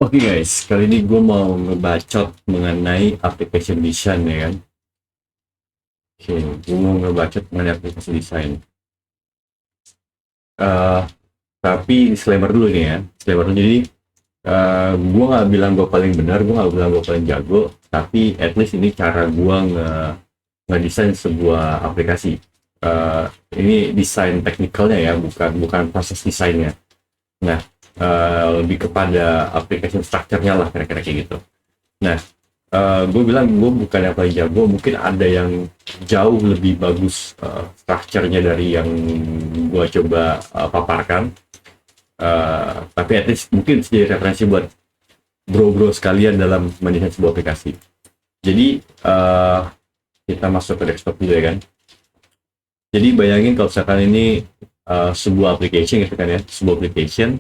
Oke guys, kali ini gue mau ngebacot mengenai application design ya kan. Oke, gue mau ngebacot mengenai application design. Eh, tapi disclaimer dulu nih ya. Disclaimer dulu, jadi gue nggak bilang gue paling benar, gue nggak bilang gue paling jago, tapi at least ini cara gue ngedesain sebuah aplikasi. Eh, ini desain teknikalnya ya, bukan bukan proses desainnya. Nah, lebih kepada application structure-nya lah kira-kira kayak gitu. Nah, gue bilang gue bukan yang paling jago, mungkin ada yang jauh lebih bagus structure-nya dari yang gue coba paparkan. Tapi at least mungkin jadi referensi buat bro-bro sekalian dalam mendesain sebuah aplikasi. Jadi kita masuk ke desktop dulu ya kan. Jadi bayangin kalau misalkan ini sebuah application gitu kan ya, sebuah application.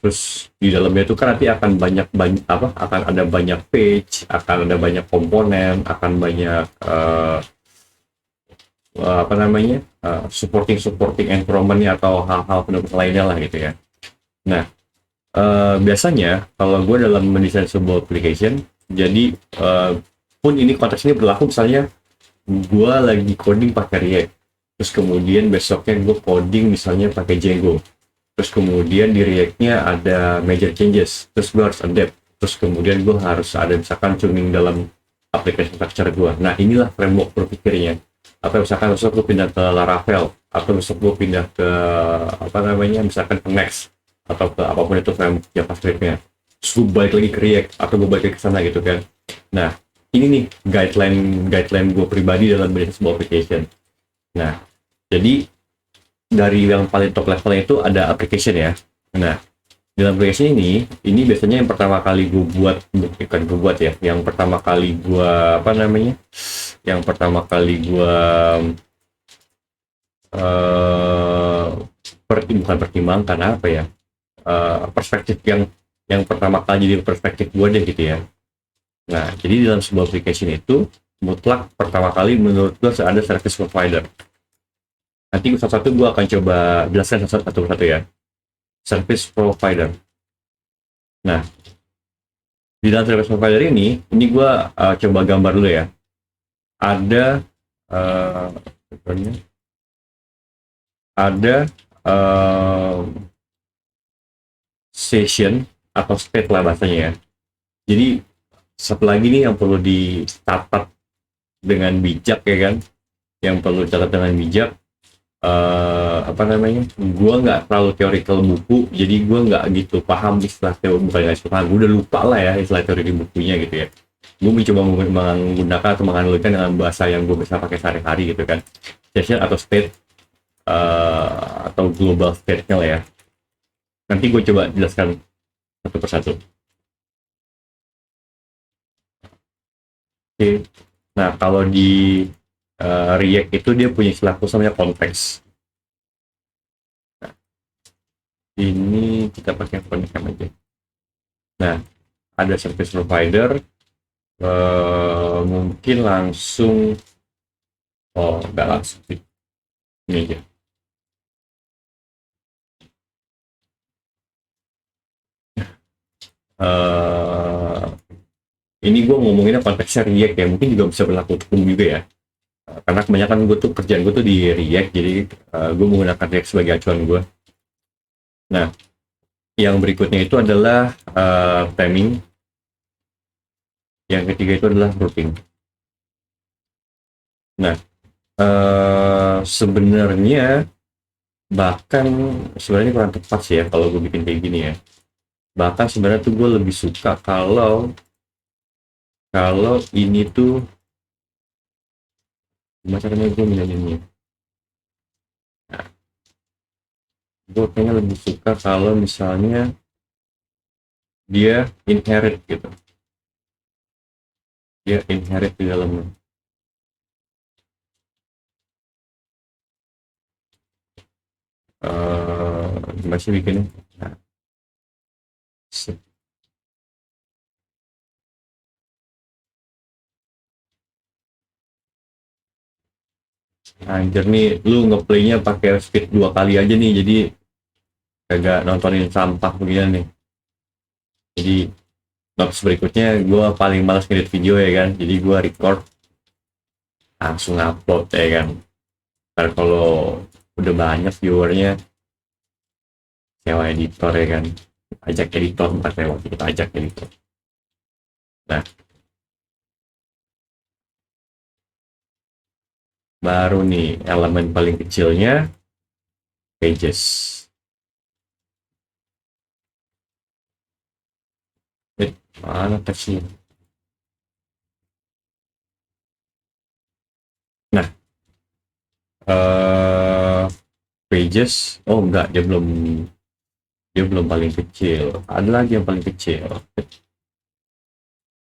Terus di dalamnya itu kan nanti akan banyak banyak apa akan ada banyak page, akan ada banyak komponen, akan banyak apa namanya supporting supporting environment-nya atau hal-hal pendukung lainnya lah gitu ya. Nah, biasanya kalau gue dalam mendesain sebuah application, jadi pun ini konteks ini berlaku misalnya gue lagi coding pakai React, terus kemudian besoknya gue coding misalnya pakai Django, terus kemudian di React-nya ada major changes, terus gue harus adapt, terus kemudian gue harus ada misalkan tuning dalam aplikasi structure gue. Nah, inilah framework berpikirnya. Atau misalkan besok gue pindah ke Laravel, atau besok gue pindah ke apa namanya misalkan ke Next, atau ke apapun itu framework JavaScript-nya, terus gue balik lagi ke React, atau gue balik lagi ke sana gitu kan. Nah, ini nih guideline guideline gue pribadi dalam mendesain sebuah application. Nah, jadi dari yang paling top levelnya itu ada application ya. Nah, dalam application ini biasanya yang pertama kali gue buat, bukan gue buat ya, yang pertama kali gue apa namanya, yang pertama kali gue uh, bukan pertimbangkan apa ya, perspektif yang pertama kali jadi perspektif gue deh gitu ya. Nah, jadi dalam sebuah application itu mutlak pertama kali menurut gue ada service provider. Nanti satu-satu gue akan coba jelaskan satu persatu ya. Service provider. Nah, di dalam service provider ini gue coba gambar dulu ya. Ada uh, ada uh, session atau state lah bahasanya ya. Jadi satu lagi nih yang perlu dicatat dengan bijak ya kan, yang perlu dicatat dengan bijak, apa namanya, gue nggak terlalu teorical buku, jadi gue nggak gitu paham istilah teori, bukan nggak paham, gue udah lupa lah ya istilah teori di bukunya gitu ya. Gue mencoba menggunakan atau menganalogikan dengan bahasa yang gue bisa pakai sehari-hari gitu kan. Session atau state, atau global state-nya lah ya. Nanti gue coba jelaskan satu persatu. Oke. Nah, kalau di React itu dia punya istilah khusus namanya konteks. Nah, ini kita pakai konteks aja. Nah, ada service provider, mungkin langsung, oh nggak langsung sih, ini aja. Uh, ini gue ngomonginnya konteksnya React ya, mungkin juga bisa berlaku untuk juga ya. Karena kebanyakan gue tuh kerjaan gue tuh di React, jadi gue menggunakan React sebagai acuan gue. Nah, yang berikutnya itu adalah timing. Yang ketiga itu adalah routing. Nah, sebenarnya bahkan sebenarnya kurang tepat sih ya kalau gue bikin kayak gini ya. Bahkan sebenarnya tuh gue lebih suka kalau ini tuh gimana caranya gue bilangnya. Nah, gue kayaknya lebih suka kalau misalnya dia inherit gitu, dia inherit di dalamnya. Gimana sih bikinnya? Nah, anjir nih, lu ngeplaynya pakai speed 2 kali aja nih, jadi kagak nontonin sampah begini nih. Jadi notes berikutnya gue paling malas ngedit video ya kan, jadi gue record langsung upload ya kan. Karena kalau udah banyak viewernya, sewa editor ya kan, ajak editor, bukan sewa, kita ajak editor. Nah, baru nih elemen paling kecilnya, pages. Mana teksnya? Nah, eh pages, oh enggak, dia belum paling kecil. Ada lagi yang paling kecil,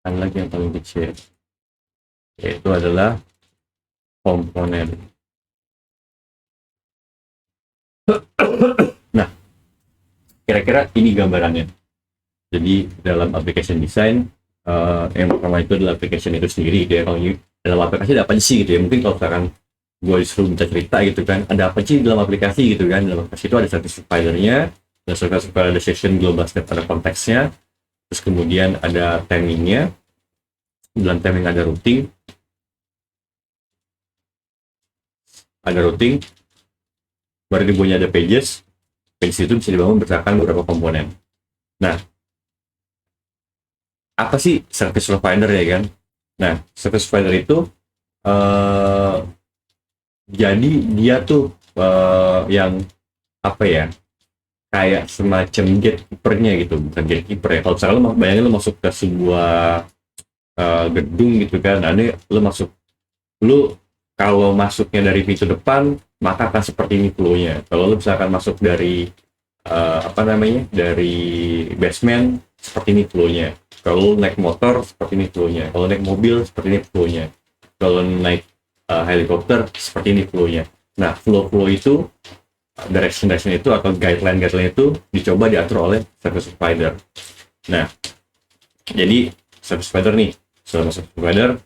ada lagi yang paling kecil, yaitu adalah komponen. Nah, kira-kira ini gambarannya. Jadi dalam application design, yang pertama itu adalah application itu sendiri gitu ya. Kalau dalam aplikasi ada apa sih gitu ya, mungkin kalau sekarang gue disuruh minta cerita gitu kan, ada apa sih dalam aplikasi gitu kan. Dalam aplikasi itu ada service provider-nya, dan service provider ada session global step, ada konteksnya, terus kemudian ada timingnya, dalam timing ada routing, baru di bawahnya ada pages. Pages itu bisa dibangun berdasarkan beberapa komponen. Nah, apa sih service provider ya kan? Nah, service provider itu uh, jadi dia tuh yang apa ya? Kayak semacam gatekeeper-nya gitu, bukan gatekeeper ya. Kalau misalnya lo bayangin lo masuk ke sebuah gedung gitu kan, ada lo masuk, lo kalau masuknya dari pintu depan maka akan seperti ini flow-nya. Kalau lo misalkan masuk dari apa namanya, dari basement, seperti ini flow-nya. Kalau naik motor seperti ini flow-nya, kalau naik mobil seperti ini flow-nya, kalau naik helikopter seperti ini flow-nya. Nah, flow itu, direction itu atau guideline itu dicoba diatur oleh service provider. Nah, jadi service provider nih, service provider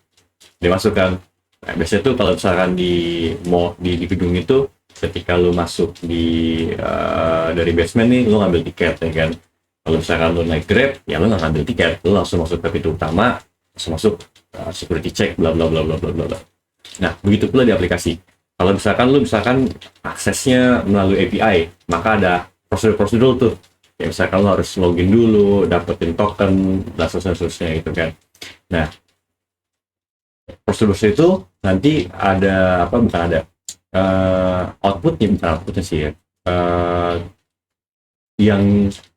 dimasukkan. Nah, biasanya tuh kalau misalkan di gedung itu, ketika lu masuk dari basement nih, lu ngambil tiket ya kan. Kalau misalkan lu naik Grab, ya lu nggak ngambil tiket, lu langsung masuk ke pintu utama, langsung masuk security check, bla bla bla bla bla bla. Nah, begitu pula di aplikasi. Kalau misalkan aksesnya melalui API, maka ada prosedur-prosedur tuh. Ya misalkan lu harus login dulu, dapetin token, dan seterusnya gitu kan. Nah, prosedur itu nanti ada apa, bukan ada outputnya sih ya. Uh,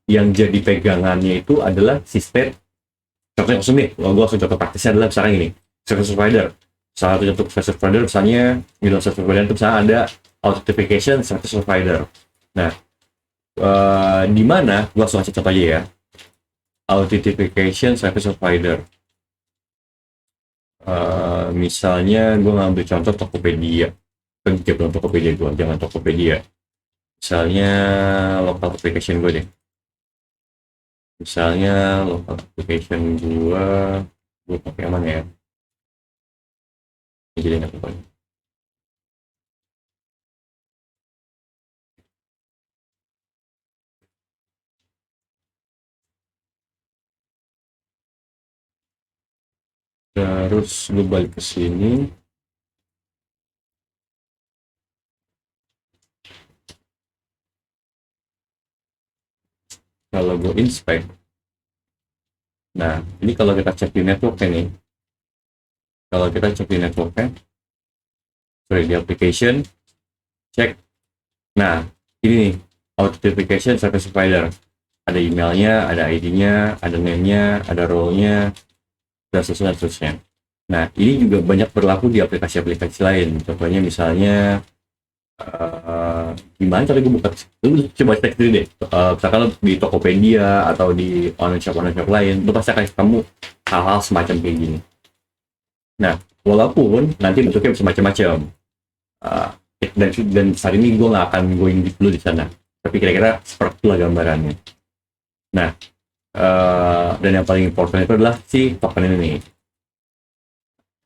yang jadi pegangannya itu adalah sistem. Contohnya langsung nih, gue langsung contoh praktisnya adalah misalnya ini, service provider. Salah satu contoh service provider misalnya, di dalam service provider itu misalnya ada authentication service provider. Nah, di mana, gue langsung kasih contoh aja ya, authentication service provider. Misalnya gue ngambil contoh Tokopedia, kan belum Tokopedia, gue jangan Tokopedia. Misalnya local application gue deh, misalnya local application gue pakai yang mana ya, jadi enak pokoknya. Terus gue balik ke sini, kalau gue inspect, nah ini kalau kita cek di networknya nih, kalau kita cek di networknya, sorry, di application, cek, nah ini nih, authentication service provider, ada emailnya, ada ID-nya, ada name-nya, ada role-nya, dan seterusnya. Nah, ini juga banyak berlaku di aplikasi-aplikasi lain. Contohnya misalnya, gimana cara gue buka? Lu coba cek dulu deh. Misalkan lu di Tokopedia atau di online shop lain, lu pasti akan ketemu hal-hal semacam kayak gini. Nah, walaupun nanti bentuknya bisa macam-macam. Uh, dan saat ini gue nggak akan going deep dulu di sana. Tapi kira-kira seperti itulah gambarannya. Nah, dan yang paling important itu adalah si token ini nih.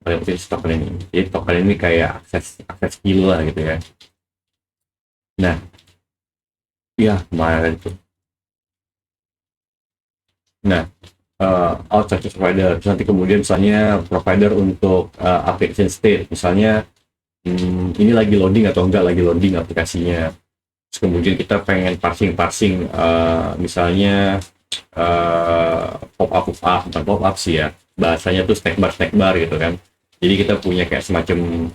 Paling penting si token ini. Jadi token ini kayak akses key lah gitu ya. Nah, iya kemarin itu. Nah, outside provider. Terus nanti kemudian misalnya provider untuk application state, misalnya ini lagi loading atau enggak lagi loading aplikasinya. Terus kemudian kita pengen parsing-parsing, misalnya pop up, bukan pop up sih ya, bahasanya tuh snack bar gitu kan. Jadi kita punya kayak semacam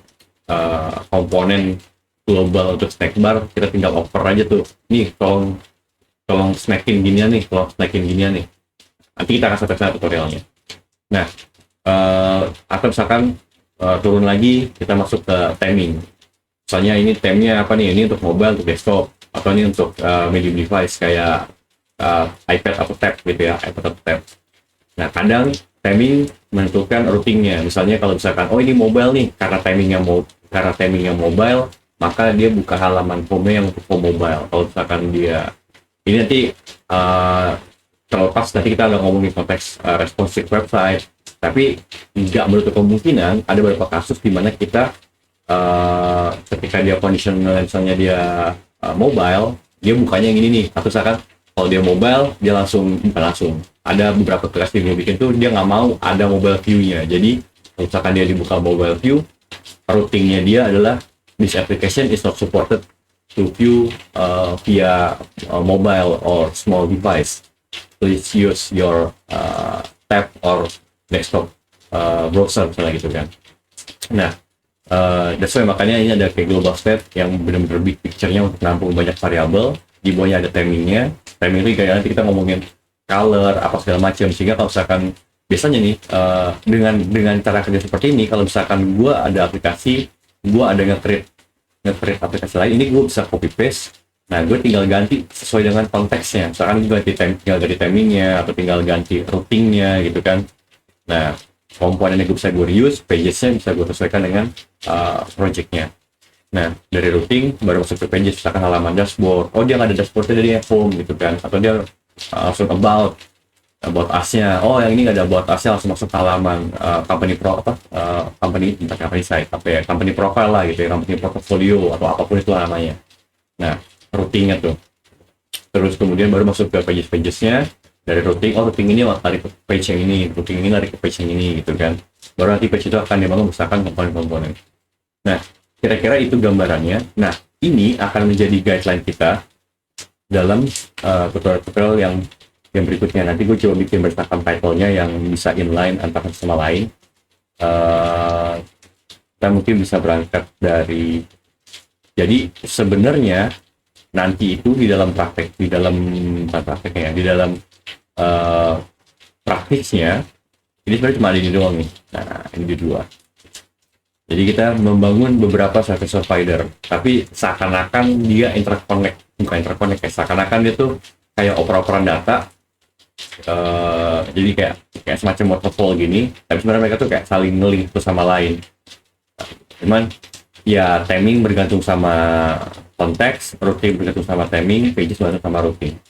komponen global untuk snack bar, kita tinggal offer aja tuh, nih tolong tolong snackin ginian nih, tolong snackin ginian nih. Nanti kita akan sampai tutorialnya. Nah, atau misalkan turun lagi, kita masuk ke timing. Misalnya ini temnya apa nih? Ini untuk mobile, untuk desktop, atau ini untuk medium device kayak iPad atau tab gitu ya, iPad atau tab. Nah, kadang timing menentukan routingnya. Misalnya kalau misalkan, oh ini mobile nih, karena timingnya mobile, maka dia buka halaman home yang untuk home mobile. Kalau misalkan dia ini nanti terlepas, nanti kita udah ngomongin konteks responsive website, tapi nggak menutup kemungkinan ada beberapa kasus di mana kita ketika dia conditional misalnya dia mobile, dia bukanya yang ini nih. Atau misalkan kalau dia mobile, dia bukan langsung. Ada beberapa kelas yang dia bikin tuh dia nggak mau ada mobile view-nya. Jadi kalau misalkan dia dibuka mobile view, routingnya dia adalah this application is not supported to view via mobile or small device. Please use your tab or desktop browser misalnya gitu kan. Nah, that's why makanya ini ada kayak global state yang benar-benar big picture-nya untuk menampung banyak variabel. Di bawahnya ada timing-nya. Timing itu kayak nanti kita ngomongin color apa segala macam, sehingga kalau misalkan biasanya nih dengan cara kerja seperti ini, kalau misalkan gue ada aplikasi, gue ada nge-create aplikasi lain, ini gue bisa copy paste. Nah, gue tinggal ganti sesuai dengan konteksnya. Misalkan gue tinggal ganti timingnya atau tinggal ganti routingnya gitu kan. Nah, komponennya bisa gue reuse, pagesnya bisa gue sesuaikan dengan projectnya. Nah, dari routing baru masuk ke pages, misalkan halaman dashboard. Oh, dia nggak ada dashboardnya dari home gitu kan. Atau dia langsung about us-nya. Oh, yang ini nggak ada about us-nya, langsung masuk ke halaman company company site, apa ya, company profile lah gitu ya, company portfolio atau apapun itu namanya. Nah, routingnya tuh. Terus kemudian baru masuk ke pages-pagesnya. Dari routing, oh routing ini lari ke page yang ini, routing ini lari ke page yang ini gitu kan. Baru nanti page itu akan dibangun berdasarkan komponen-komponen. Nah, kira-kira itu gambarannya. Nah, ini akan menjadi guideline kita dalam tutorial-tutorial yang berikutnya. Nanti gue coba bikin berdasarkan title-nya yang bisa inline antara sama lain. Kita mungkin bisa berangkat dari, jadi sebenarnya nanti itu di dalam praktiknya ini sebenarnya cuma ada ini doang nih. Nah, ini di dua. Jadi kita membangun beberapa service provider, tapi seakan-akan dia bukan interconnect, kayak seakan-akan dia tuh kayak oper-operan data. Jadi kayak semacam waterfall gini, tapi sebenarnya mereka tuh kayak saling nge-link satu sama lain. Cuman ya timing bergantung sama konteks, routing bergantung sama timing, pages bergantung sama routing.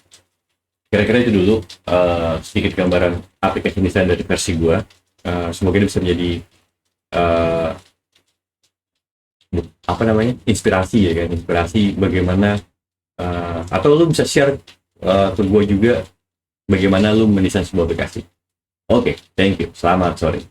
Kira-kira itu dulu sedikit gambaran aplikasi desain dari versi gue. Semoga ini bisa menjadi inspirasi ya kan, inspirasi bagaimana atau lu bisa share ke gue juga bagaimana lu mendesain sebuah aplikasi. Oke, thank you. Selamat sore.